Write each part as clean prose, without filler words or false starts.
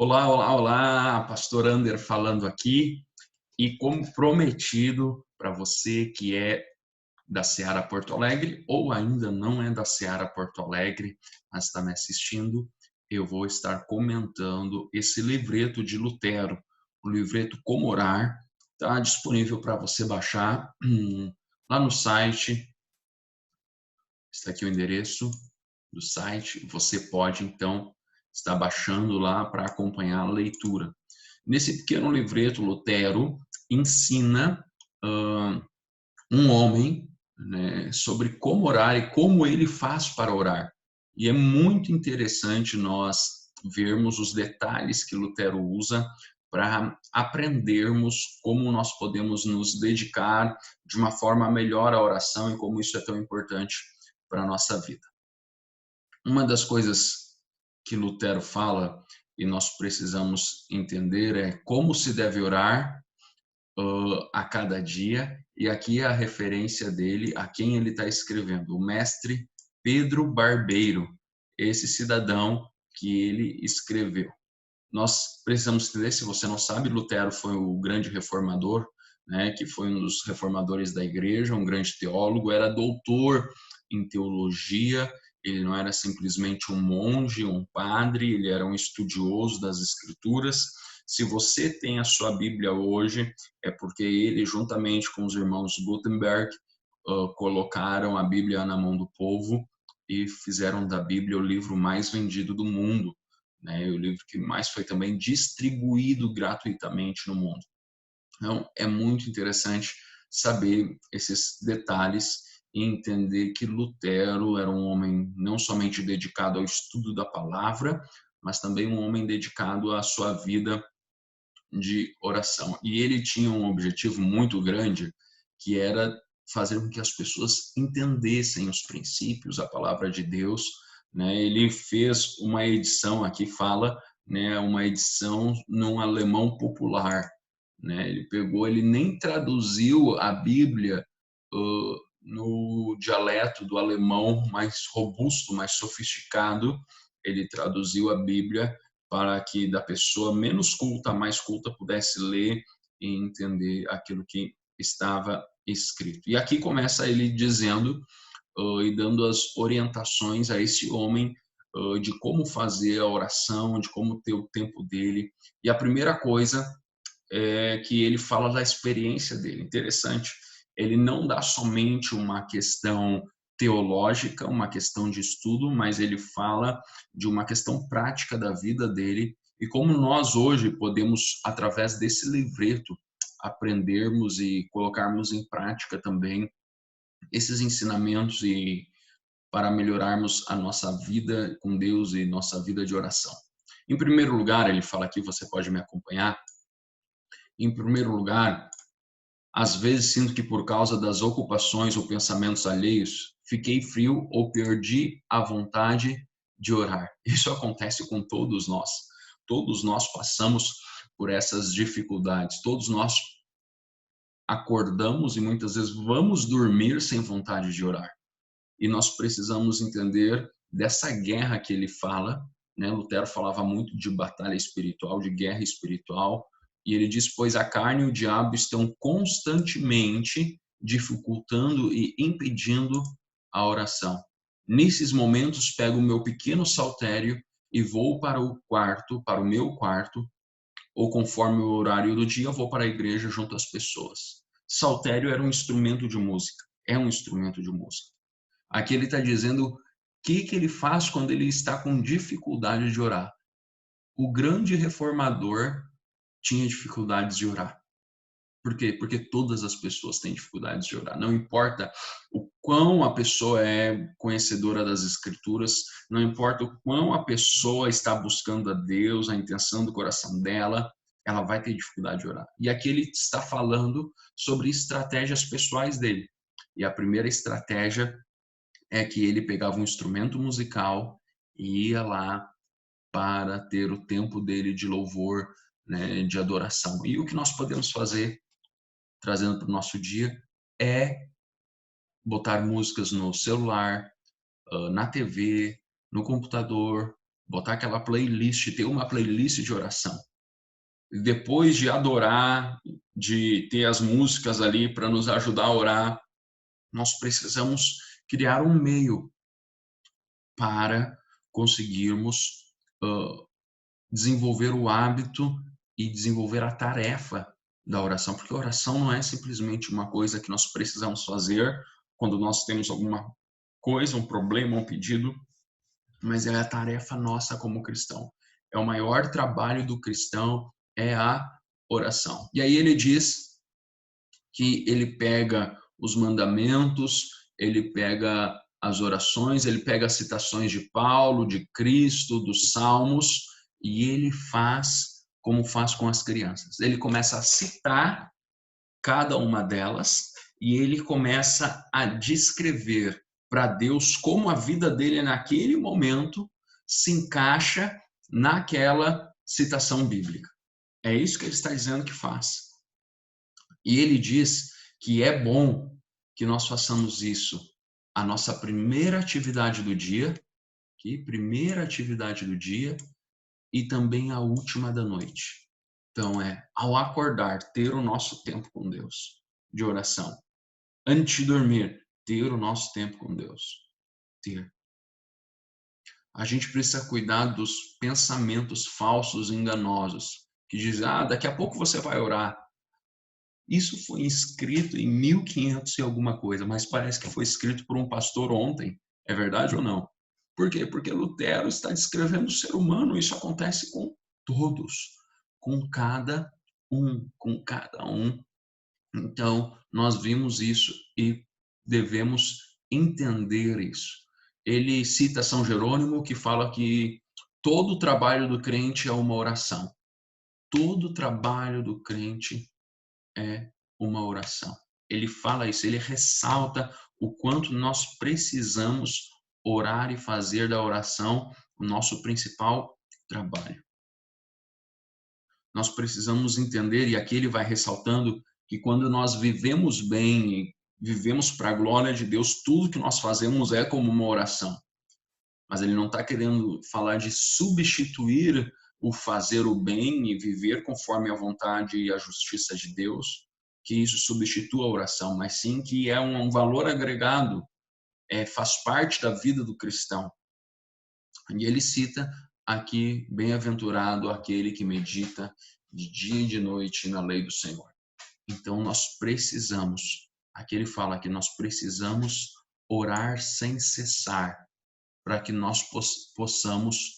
Olá, olá, olá, Pastor Ander falando aqui. E como prometido para você que é da Seara Porto Alegre ou ainda não é da Seara Porto Alegre, mas está me assistindo, eu vou estar comentando esse livreto de Lutero, o livreto Como Orar. Está disponível para você baixar lá no site. Está aqui o endereço do site. Você pode então estar baixando lá para acompanhar a leitura. Nesse pequeno livreto, Lutero ensina um homem, né, sobre como orar e como ele faz para orar. E é muito interessante nós vermos os detalhes que Lutero usa para aprendermos como nós podemos nos dedicar de uma forma melhor à oração e como isso é tão importante para a nossa vida. Uma das coisas que Lutero fala e nós precisamos entender é como se deve orar a cada dia, e aqui é a referência dele, a quem ele está escrevendo, o mestre Pedro Barbeiro, esse cidadão que ele escreveu. Nós precisamos entender, se você não sabe, Lutero foi o grande reformador, né, que foi um dos reformadores da igreja, um grande teólogo, era doutor em teologia, ele não era simplesmente um monge, um padre, ele era um estudioso das escrituras. Se você tem a sua Bíblia hoje, é porque ele, juntamente com os irmãos Gutenberg, colocaram a Bíblia na mão do povo e fizeram da Bíblia o livro mais vendido do mundo, né? O livro que mais foi também distribuído gratuitamente no mundo. Então, é muito interessante saber esses detalhes e entender que Lutero era um homem não somente dedicado ao estudo da palavra, mas também um homem dedicado à sua vida de oração. E ele tinha um objetivo muito grande, que era fazer com que as pessoas entendessem os princípios, a palavra de Deus, né? Ele fez uma edição, aqui fala, né, uma edição num alemão popular, né? Ele nem traduziu a Bíblia no dialeto do alemão mais robusto, mais sofisticado. Ele traduziu a Bíblia para que da pessoa menos culta a mais culta pudesse ler e entender aquilo que estava escrito. E aqui começa ele dizendo e dando as orientações a esse homem de como fazer a oração, de como ter o tempo dele. E a primeira coisa é que ele fala da experiência dele. Interessante. Ele não dá somente uma questão teológica, uma questão de estudo, mas ele fala de uma questão prática da vida dele e como nós hoje podemos, através desse livreto, aprendermos e colocarmos em prática também esses ensinamentos e para melhorarmos a nossa vida com Deus e nossa vida de oração. Em primeiro lugar, ele fala aqui, você pode me acompanhar. Em primeiro lugar, às vezes sinto que por causa das ocupações ou pensamentos alheios, fiquei frio ou perdi a vontade de orar. Isso acontece com todos nós. Todos nós passamos por essas dificuldades. Todos nós acordamos e muitas vezes vamos dormir sem vontade de orar. E nós precisamos entender dessa guerra que ele fala, né? Lutero falava muito de batalha espiritual, de guerra espiritual, e ele diz: pois a carne e o diabo estão constantemente dificultando e impedindo a oração. Nesses momentos, pego o meu pequeno saltério e vou para o quarto, para o meu quarto, ou conforme o horário do dia, eu vou para a igreja junto às pessoas. Saltério era um instrumento de música, é um instrumento de música. Aqui ele está dizendo o que ele faz quando ele está com dificuldade de orar. O grande reformador tinha dificuldades de orar. Por quê? Porque todas as pessoas têm dificuldades de orar. Não importa o quão a pessoa é conhecedora das escrituras, não importa o quão a pessoa está buscando a Deus, a intenção do coração dela, ela vai ter dificuldade de orar. E aqui ele está falando sobre estratégias pessoais dele. E a primeira estratégia é que ele pegava um instrumento musical e ia lá para ter o tempo dele de louvor, né, de adoração. E o que nós podemos fazer, trazendo para o nosso dia, é botar músicas no celular, na TV, no computador, botar aquela playlist, ter uma playlist de oração. Depois de adorar, de ter as músicas ali para nos ajudar a orar, nós precisamos criar um meio para conseguirmos desenvolver o hábito e desenvolver a tarefa da oração, porque a oração não é simplesmente uma coisa que nós precisamos fazer quando nós temos alguma coisa, um problema, um pedido, mas é a tarefa nossa como cristão. É o maior trabalho do cristão, é a oração. E aí ele diz que ele pega os mandamentos, ele pega as orações, ele pega as citações de Paulo, de Cristo, dos Salmos, e ele faz como faz com as crianças. Ele começa a citar cada uma delas e ele começa a descrever para Deus como a vida dele naquele momento se encaixa naquela citação bíblica. É isso que ele está dizendo que faz. E ele diz que é bom que nós façamos isso, a nossa primeira atividade do dia, primeira atividade do dia, e também a última da noite. Então ao acordar, ter o nosso tempo com Deus, de oração. Antes de dormir, ter o nosso tempo com Deus. Ter. A gente precisa cuidar dos pensamentos falsos e enganosos, que dizem, daqui a pouco você vai orar. Isso foi escrito em 1500 e alguma coisa, mas parece que foi escrito por um pastor ontem. É verdade ou não? Por quê? Porque Lutero está descrevendo o ser humano. Isso acontece com todos, com cada um, com cada um. Então, nós vimos isso e devemos entender isso. Ele cita São Jerônimo, que fala que todo o trabalho do crente é uma oração. Todo o trabalho do crente é uma oração. Ele fala isso, ele ressalta o quanto nós precisamos orar e fazer da oração o nosso principal trabalho. Nós precisamos entender, e aqui ele vai ressaltando, que quando nós vivemos bem e vivemos para a glória de Deus, tudo que nós fazemos é como uma oração. Mas ele não está querendo falar de substituir o fazer o bem e viver conforme a vontade e a justiça de Deus, que isso substitua a oração, mas sim que é um valor agregado, faz parte da vida do cristão. E ele cita aqui, bem-aventurado aquele que medita de dia e de noite na lei do Senhor. Então nós precisamos, aqui ele fala que nós precisamos orar sem cessar, para que nós possamos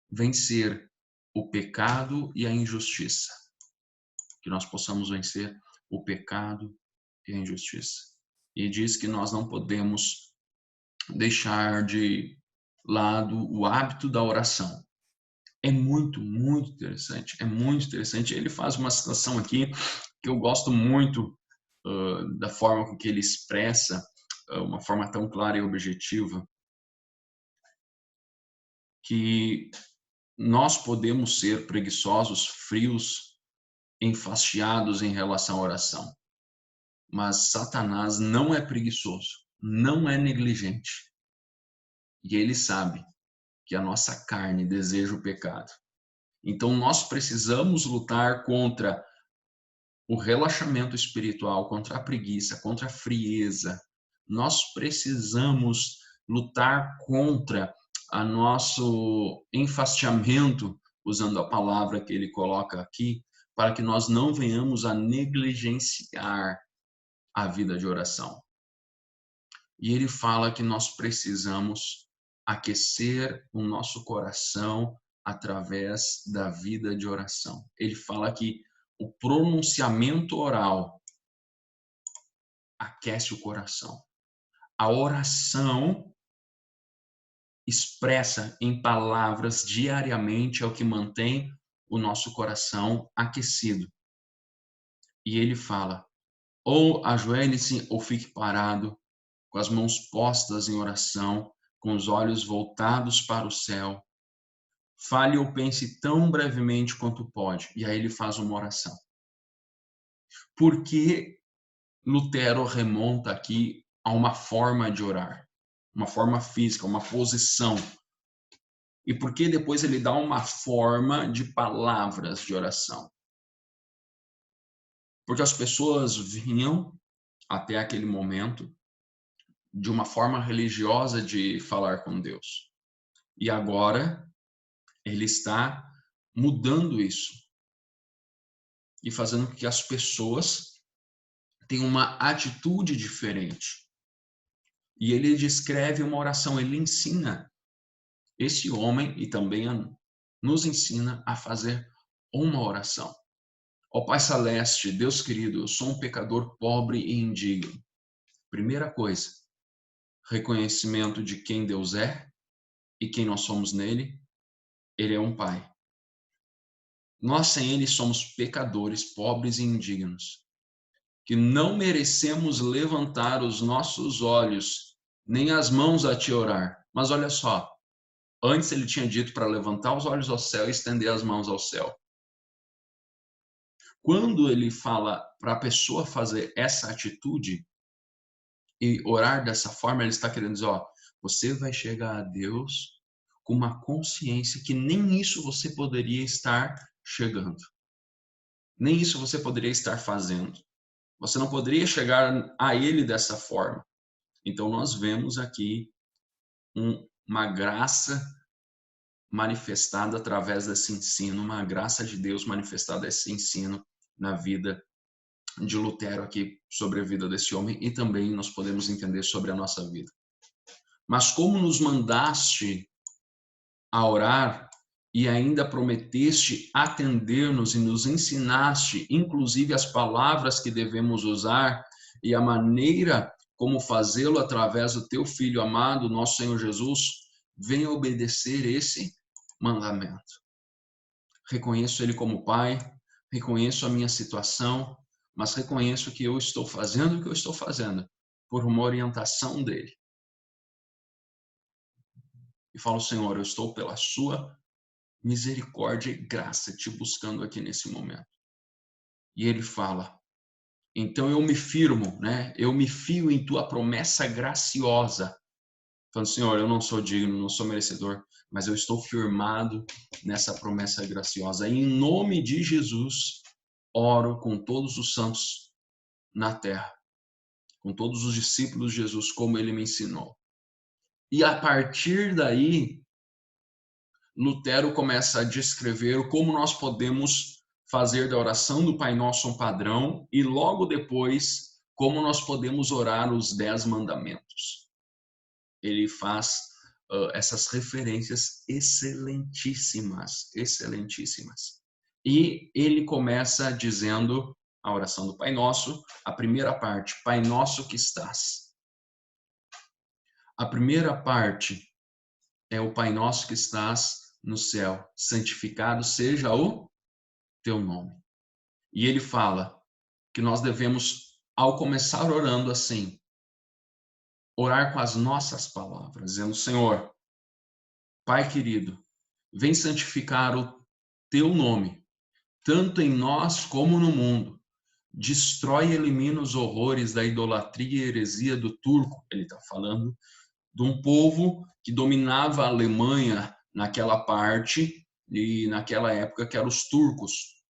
vencer o pecado e a injustiça. Que nós possamos vencer o pecado e a injustiça. E diz que nós não podemos deixar de lado o hábito da oração. É muito, muito interessante. É muito interessante. Ele faz uma citação aqui que eu gosto muito da forma com que ele expressa, uma forma tão clara e objetiva, que nós podemos ser preguiçosos, frios, enfastiados em relação à oração. Mas Satanás não é preguiçoso, não é negligente. E ele sabe que a nossa carne deseja o pecado. Então nós precisamos lutar contra o relaxamento espiritual, contra a preguiça, contra a frieza. Nós precisamos lutar contra o nosso enfastiamento, usando a palavra que ele coloca aqui, para que nós não venhamos a negligenciar a vida de oração. E ele fala que nós precisamos aquecer o nosso coração através da vida de oração. Ele fala que o pronunciamento oral aquece o coração. A oração expressa em palavras diariamente é o que mantém o nosso coração aquecido. E ele fala: ou ajoelhe-se ou fique parado, com as mãos postas em oração, com os olhos voltados para o céu. Fale ou pense tão brevemente quanto pode. E aí ele faz uma oração. Por que Lutero remonta aqui a uma forma de orar? Uma forma física, uma posição. E por que depois ele dá uma forma de palavras de oração? Porque as pessoas vinham até aquele momento de uma forma religiosa de falar com Deus. E agora ele está mudando isso e fazendo com que as pessoas tenham uma atitude diferente. E ele descreve uma oração, ele ensina esse homem e também nos ensina a fazer uma oração. Ó Pai Celeste, Deus querido, eu sou um pecador pobre e indigno. Primeira coisa, reconhecimento de quem Deus é e quem nós somos nele. Ele é um Pai. Nós sem ele somos pecadores, pobres e indignos, que não merecemos levantar os nossos olhos, nem as mãos a te orar. Mas olha só, antes ele tinha dito para levantar os olhos ao céu e estender as mãos ao céu. Quando ele fala para a pessoa fazer essa atitude e orar dessa forma, ele está querendo dizer, ó, você vai chegar a Deus com uma consciência que nem isso você poderia estar chegando. Nem isso você poderia estar fazendo. Você não poderia chegar a ele dessa forma. Então nós vemos aqui uma graça manifestada através desse ensino, uma graça de Deus manifestada esse ensino na vida de Lutero aqui sobre a vida desse homem e também nós podemos entender sobre a nossa vida. Mas como nos mandaste a orar e ainda prometeste atender-nos e nos ensinaste, inclusive as palavras que devemos usar e a maneira como fazê-lo através do teu Filho amado, nosso Senhor Jesus, venha obedecer esse mandamento. Reconheço Ele como Pai, reconheço a minha situação, mas reconheço que eu estou fazendo o que eu estou fazendo por uma orientação dEle. E falo, Senhor, eu estou pela sua misericórdia e graça te buscando aqui nesse momento. E ele fala, então eu me firmo, né? Eu me fio em tua promessa graciosa. Falando, Senhor, eu não sou digno, não sou merecedor, mas eu estou firmado nessa promessa graciosa. E em nome de Jesus, oro com todos os santos na terra, com todos os discípulos de Jesus, como ele me ensinou. E a partir daí, Lutero começa a descrever como nós podemos fazer da oração do Pai Nosso um padrão e logo depois como nós podemos orar os 10 mandamentos. Ele faz essas referências excelentíssimas, excelentíssimas. E ele começa dizendo a oração do Pai Nosso, a primeira parte, Pai Nosso que estás. A primeira parte é o Pai Nosso que estás no céu, santificado seja o teu nome. E ele fala que nós devemos, ao começar orando assim, orar com as nossas palavras, dizendo, Senhor, Pai querido, vem santificar o teu nome, tanto em nós como no mundo. Destrói e elimina os horrores da idolatria e heresia do turco. Ele está falando de um povo que dominava a Alemanha naquela parte e naquela época que eram os turcos,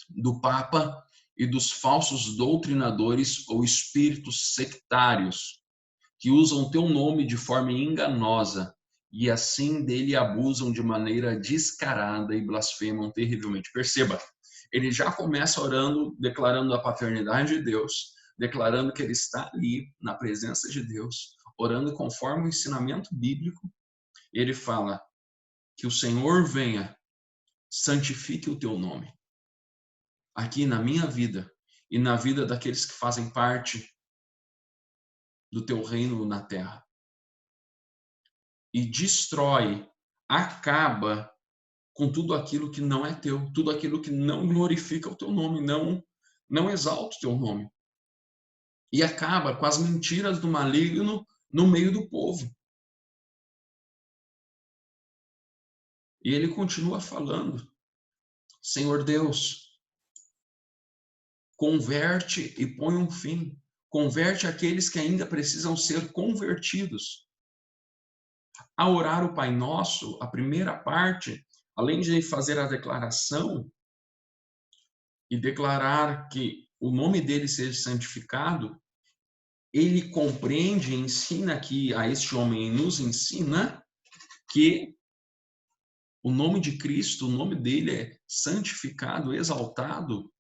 do Papa e dos falsos doutrinadores ou espíritos sectários que usam teu nome de forma enganosa e assim dele abusam de maneira descarada e blasfemam terrivelmente. Perceba, ele já começa orando, declarando a paternidade de Deus, declarando que ele está ali na presença de Deus, orando conforme o ensinamento bíblico. Ele fala que o Senhor venha, santifique o teu nome. Aqui na minha vida e na vida daqueles que fazem parte do teu reino na terra. E destrói, acaba com tudo aquilo que não é teu, tudo aquilo que não glorifica o teu nome, não exalta o teu nome. E acaba com as mentiras do maligno no meio do povo. E ele continua falando, Senhor Deus, converte e põe um fim. Converte aqueles que ainda precisam ser convertidos. A orar o Pai Nosso, a primeira parte, além de fazer a declaração e declarar que o nome dele seja santificado, ele compreende e ensina aqui a este homem, nos ensina que o nome de Cristo, o nome dele é santificado, exaltado,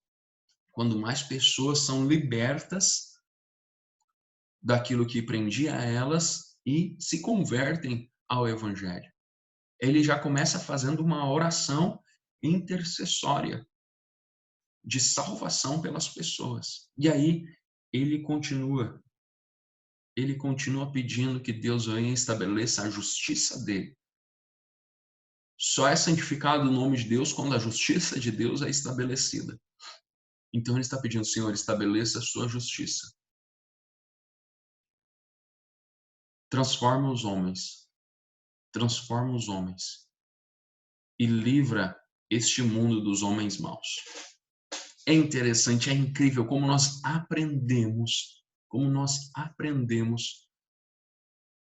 quando mais pessoas são libertas daquilo que prendia elas e se convertem ao Evangelho. Ele já começa fazendo uma oração intercessória de salvação pelas pessoas. E aí ele continua pedindo que Deus venha e estabeleça a justiça dele. Só é santificado o nome de Deus quando a justiça de Deus é estabelecida. Então ele está pedindo, Senhor, estabeleça a sua justiça. Transforma os homens e livra este mundo dos homens maus. É interessante, é incrível como nós aprendemos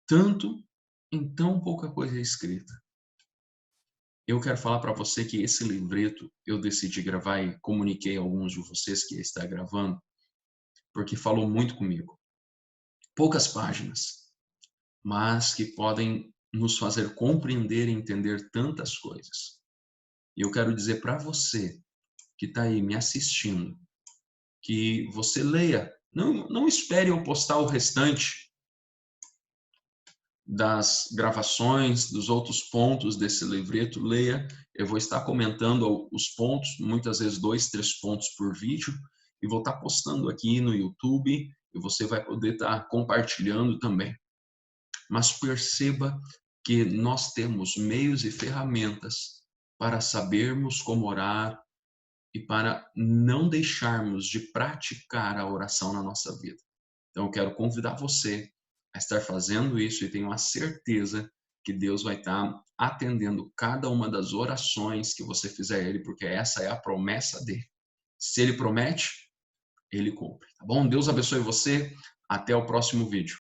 tanto em tão pouca coisa escrita. Eu quero falar para você que esse livreto eu decidi gravar e comuniquei a alguns de vocês que está gravando, porque falou muito comigo. Poucas páginas, mas que podem nos fazer compreender e entender tantas coisas. E eu quero dizer para você que está aí me assistindo, que você leia. Não espere eu postar o restante das gravações, dos outros pontos desse livreto. Leia. Eu vou estar comentando os pontos, muitas vezes 2, 3 pontos por vídeo, e vou estar postando aqui no YouTube, e você vai poder estar compartilhando também. Mas perceba que nós temos meios e ferramentas para sabermos como orar e para não deixarmos de praticar a oração na nossa vida. Então eu quero convidar você a estar fazendo isso e tenho a certeza que Deus vai estar atendendo cada uma das orações que você fizer a Ele, porque essa é a promessa dele. Se Ele promete, Ele cumpre, tá bom? Deus abençoe você. Até o próximo vídeo.